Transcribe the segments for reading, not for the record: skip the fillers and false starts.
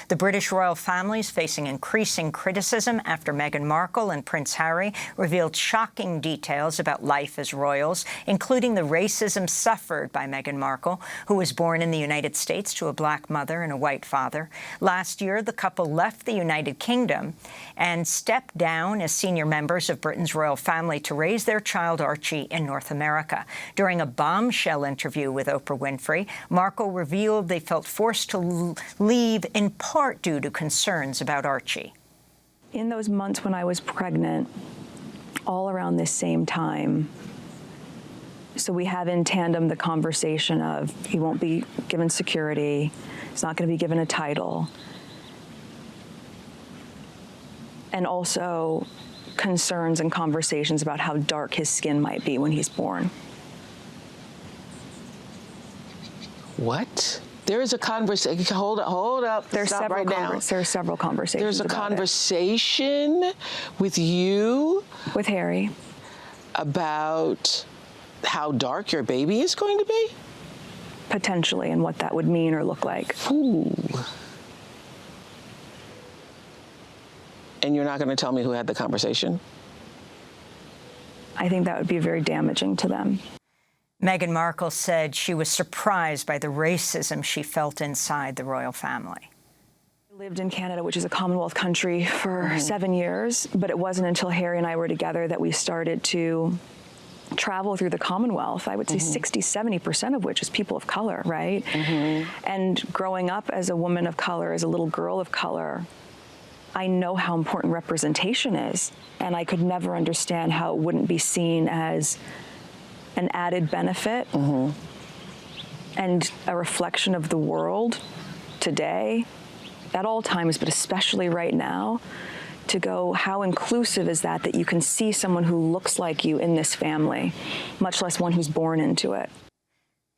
The British royal family is facing increasing criticism after Meghan Markle and Prince Harry revealed shocking details about life as royals, including the racism suffered by Meghan Markle, who was born in the United States to a black mother and a white father. Last year, the couple left the United Kingdom and stepped down as senior members of Britain's royal family to raise their child Archie in North America. During a bombshell interview with Oprah Winfrey, Markle revealed they felt forced to leave in part due to concerns about Archie. In those months when I was pregnant, all around this same time, so we have in tandem the conversation of he won't be given security, he's not going to be given a title, and also concerns and conversations about how dark his skin might be when he's born. What? There is a conversation. Hold up. There's Stop right now. There are several conversations. There's a conversation with you, with Harry, about how dark your baby is going to be? Potentially, and what that would mean or look like. Ooh. And you're not going to tell me who had the conversation? I think that would be very damaging to them. Meghan Markle said she was surprised by the racism she felt inside the royal family. I lived in Canada, which is a Commonwealth country, for 7 years, but it wasn't until Harry and I were together that we started to travel through the Commonwealth. I would say 60–70% of which is people of color, right? And growing up as a woman of color, as a little girl of color, I know how important representation is, and I could never understand how it wouldn't be seen as an added benefit and a reflection of the world today, at all times, but especially right now, to go, how inclusive is that you can see someone who looks like you in this family, much less one who's born into it.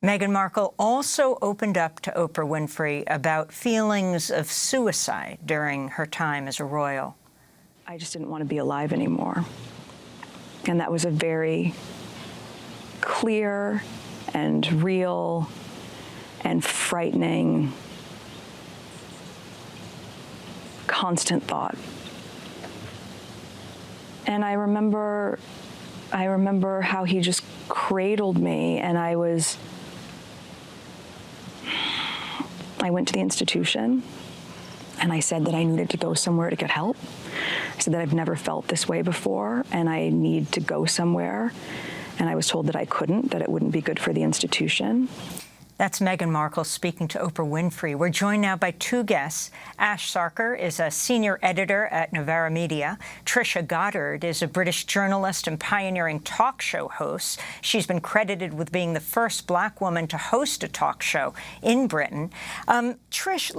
Meghan Markle also opened up to Oprah Winfrey about feelings of suicide during her time as a royal. I just didn't want to be alive anymore. And that was a very clear and real and frightening, constant thought. And I remember how he just cradled me, and I went to the institution and I said that I needed to go somewhere to get help. I said that I've never felt this way before and I need to go somewhere. And I was told that I couldn't, that it wouldn't be good for the institution. That's Meghan Markle speaking to Oprah Winfrey. We're joined now by two guests. Ash Sarkar is a senior editor at Novara Media. Trisha Goddard is a British journalist and pioneering talk show host. She's been credited with being the first black woman to host a talk show in Britain. Trisha,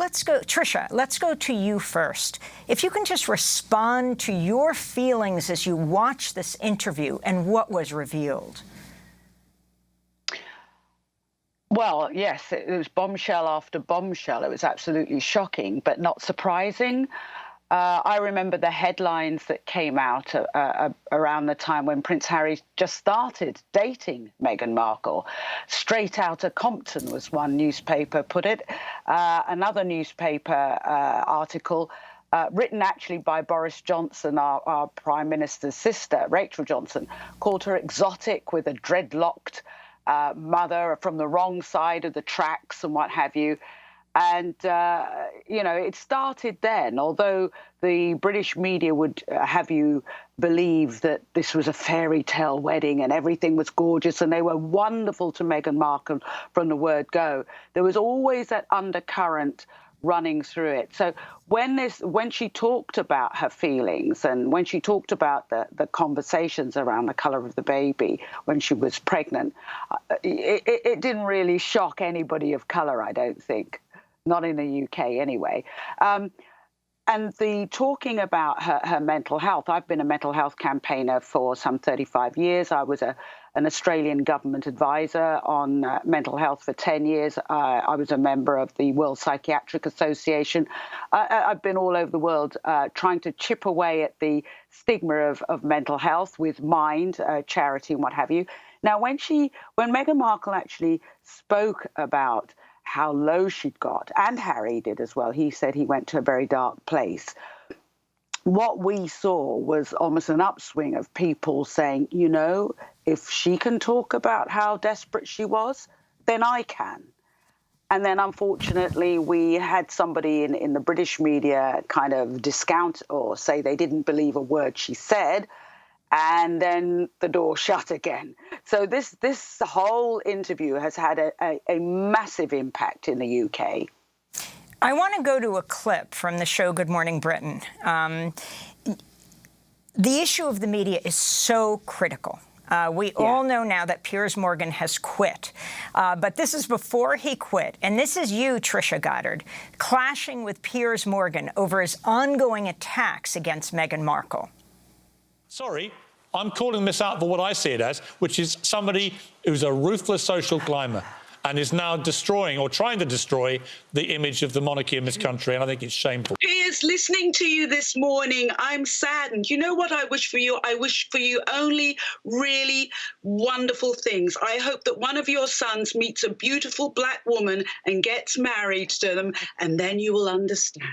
let's go to you first. If you can just respond to your feelings as you watch this interview and what was revealed. Well, yes, it was bombshell after bombshell. It was absolutely shocking, but not surprising. I remember the headlines that came out around the time when Prince Harry just started dating Meghan Markle. Straight Outta Compton was one newspaper put it. Another newspaper article written actually by Boris Johnson, our Prime Minister's sister, Rachel Johnson, called her exotic with a dreadlocked mother from the wrong side of the tracks and what have you. And, you know, it started then, although the British media would have you believe that this was a fairy tale wedding and everything was gorgeous and they were wonderful to Meghan Markle from the word go. There was always that undercurrent running through it. So when she talked about her feelings and when she talked about the conversations around the colour of the baby when she was pregnant, it didn't really shock anybody of colour, I don't think. Not in the UK anyway. And the talking about her mental health, I've been a mental health campaigner for some 35 years. I was an Australian government advisor on mental health for 10 years. I was a member of the World Psychiatric Association. I've been all over the world trying to chip away at the stigma of mental health with Mind, charity and what have you. Now, when Meghan Markle actually spoke about how low she'd got, and Harry did as well. He said he went to a very dark place. What we saw was almost an upswing of people saying, you know, if she can talk about how desperate she was, then I can. And then, unfortunately, we had somebody in the British media kind of discount or say they didn't believe a word she said, and then the door shut again. So this whole interview has had a massive impact in the UK. I want to go to a clip from the show Good Morning Britain. The issue of the media is so critical. We all know now that Piers Morgan has quit. But this is before he quit. And this is you, Trisha Goddard, clashing with Piers Morgan over his ongoing attacks against Meghan Markle. Sorry, I'm calling this out for what I see it as, which is somebody who's a ruthless social climber and is now destroying or trying to destroy the image of the monarchy in this country, and I think it's shameful. Piers, listening to you this morning, I'm saddened. You know what I wish for you? I wish for you only really wonderful things. I hope that one of your sons meets a beautiful black woman and gets married to them, and then you will understand.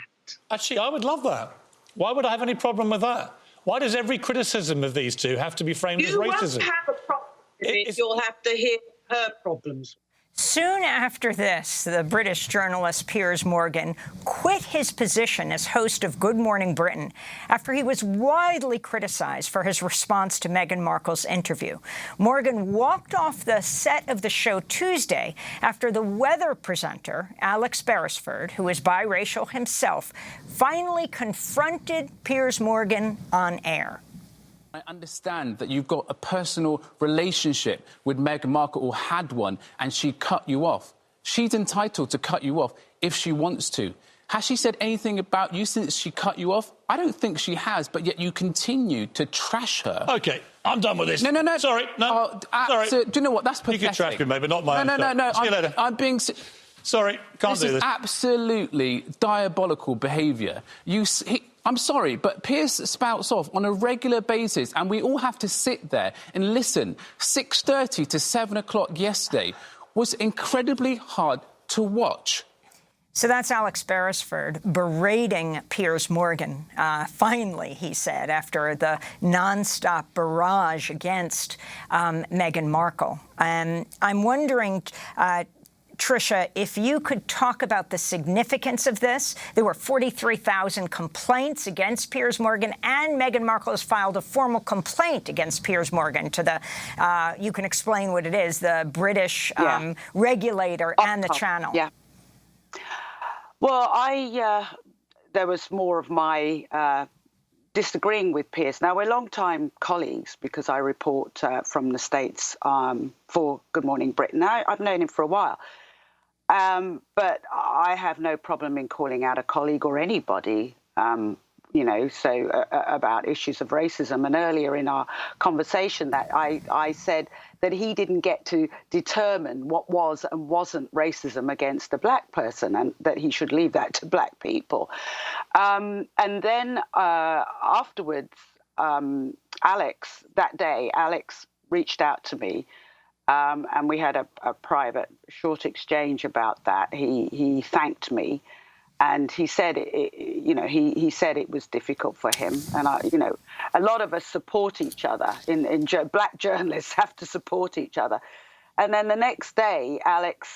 Actually, I would love that. Why would I have any problem with that? Why does every criticism of these two have to be framed as racism? You won't have a problem with it. You'll have to hear her problems. Soon after this, the British journalist Piers Morgan quit his position as host of Good Morning Britain after he was widely criticized for his response to Meghan Markle's interview. Morgan walked off the set of the show Tuesday after the weather presenter, Alex Beresford, who is biracial himself, finally confronted Piers Morgan on air. I understand that you've got a personal relationship with Meghan Markle, or had one, and she cut you off. She's entitled to cut you off if she wants to. Has she said anything about you since she cut you off? I don't think she has, but yet you continue to trash her. OK, I'm done with this. No. Sorry, no, sorry. So, do you know what? That's pathetic. You can trash me, mate, but not my own. No. See you later. I'm being... Sorry, can't do this. This is absolutely diabolical behaviour. I'm sorry, but Piers spouts off on a regular basis, and we all have to sit there and listen. 6:30 to 7 o'clock yesterday was incredibly hard to watch. So that's Alex Beresford berating Piers Morgan, finally, he said, after the nonstop barrage against Meghan Markle. I'm wondering... Trisha, if you could talk about the significance of this. There were 43,000 complaints against Piers Morgan, and Meghan Markle has filed a formal complaint against Piers Morgan to the, you can explain what it is, the British regulator and the channel. Yeah. Well, there was more of my disagreeing with Piers. Now, we're long-time colleagues because I report from the States for Good Morning Britain. Now, I've known him for a while. But I have no problem in calling out a colleague or anybody, about issues of racism. And earlier in our conversation that I said that he didn't get to determine what was and wasn't racism against a black person, and that he should leave that to black people. And then afterwards, Alex reached out to me. And we had a private short exchange about that. He thanked me, and he said, he said it was difficult for him. And a lot of us support each other. Black journalists have to support each other. And then the next day, Alex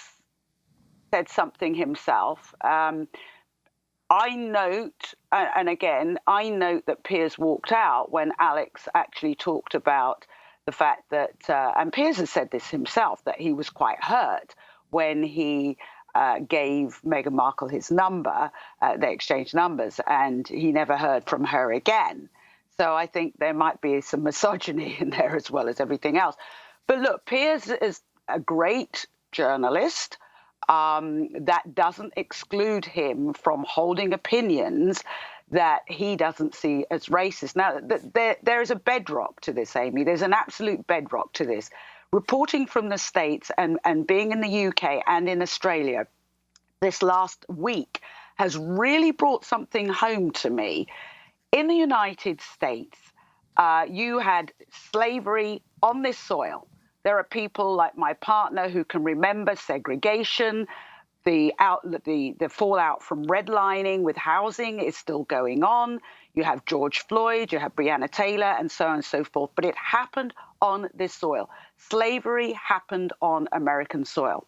said something himself. I note, and again, I note that Piers walked out when Alex actually talked about the fact that, and Piers has said this himself, that he was quite hurt when he gave Meghan Markle his number, they exchanged numbers, and he never heard from her again. So I think there might be some misogyny in there as well as everything else. But look, Piers is a great journalist. That doesn't exclude him from holding opinions that he doesn't see as racist. Now, there is a bedrock to this, Amy. There's an absolute bedrock to this. Reporting from the States and being in the UK and in Australia this last week has really brought something home to me. In the United States, you had slavery on this soil. There are people like my partner who can remember segregation. The fallout from redlining with housing is still going on. You have George Floyd, you have Breonna Taylor, and so on and so forth. But it happened on this soil. Slavery happened on American soil.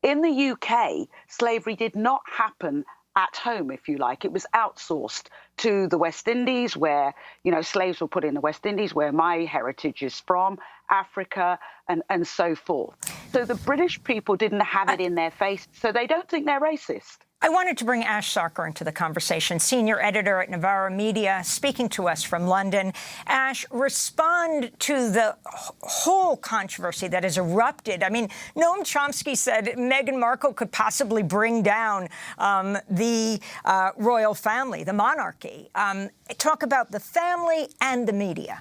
In the UK, slavery did not happen at home, if you like. It was outsourced to the West Indies, where, slaves were put in the West Indies, where my heritage is from, Africa, and so forth. So the British people didn't have it in their face, so they don't think they're racist. I wanted to bring Ash Sarkar into the conversation, senior editor at Novara Media, speaking to us from London. Ash, respond to the whole controversy that has erupted. I mean, Noam Chomsky said Meghan Markle could possibly bring down the royal family, the monarchy. Talk about the family and the media.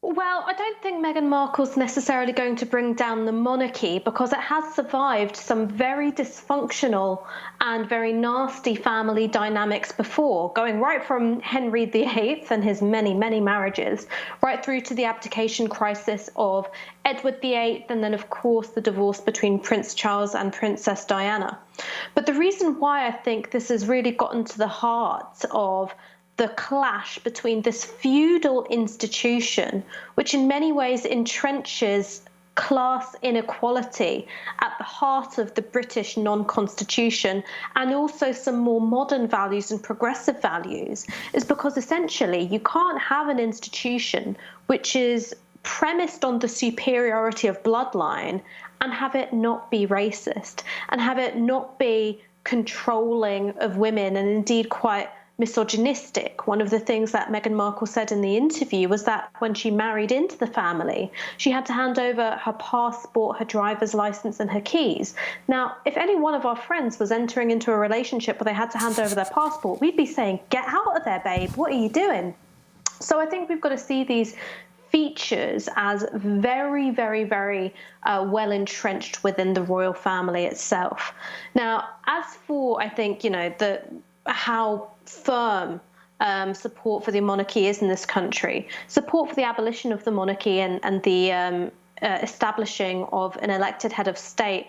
Well, I don't think Meghan Markle's necessarily going to bring down the monarchy, because it has survived some very dysfunctional and very nasty family dynamics before, going right from Henry VIII and his many, many marriages, right through to the abdication crisis of Edward VIII, and then, of course, the divorce between Prince Charles and Princess Diana. But the reason why I think this has really gotten to the heart of the clash between this feudal institution, which in many ways entrenches class inequality at the heart of the British non-constitution, and also some more modern values and progressive values, is because essentially you can't have an institution which is premised on the superiority of bloodline and have it not be racist, and have it not be controlling of women, and indeed quite misogynistic. One of the things that Meghan Markle said in the interview was that when she married into the family, she had to hand over her passport, her driver's license, and her keys. Now, if any one of our friends was entering into a relationship where they had to hand over their passport, we'd be saying, get out of there, babe, what are you doing? So I think we've got to see these features as very, very, very well entrenched within the royal family itself. Now, as for, I think, how firm support for the monarchy is in this country, support for the abolition of the monarchy and the establishing of an elected head of state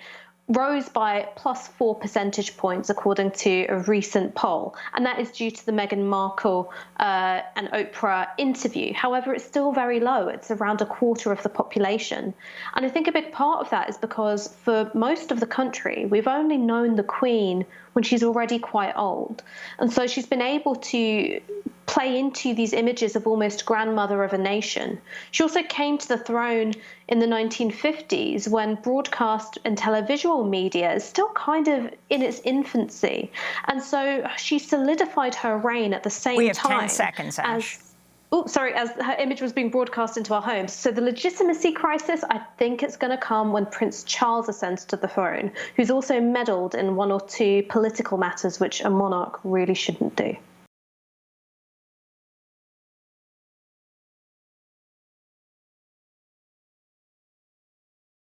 rose by +4 percentage points, according to a recent poll. And that is due to the Meghan Markle and Oprah interview. However, it's still very low. It's around a quarter of the population. And I think a big part of that is because for most of the country, we've only known the Queen when she's already quite old. And so she's been able to play into these images of almost grandmother of a nation. She also came to the throne in the 1950s when broadcast and televisual media is still kind of in its infancy. And so she solidified her reign at the same time. We have 10 seconds, Ash. As her image was being broadcast into our homes. So the legitimacy crisis, I think it's going to come when Prince Charles ascends to the throne, who's also meddled in one or two political matters, which a monarch really shouldn't do.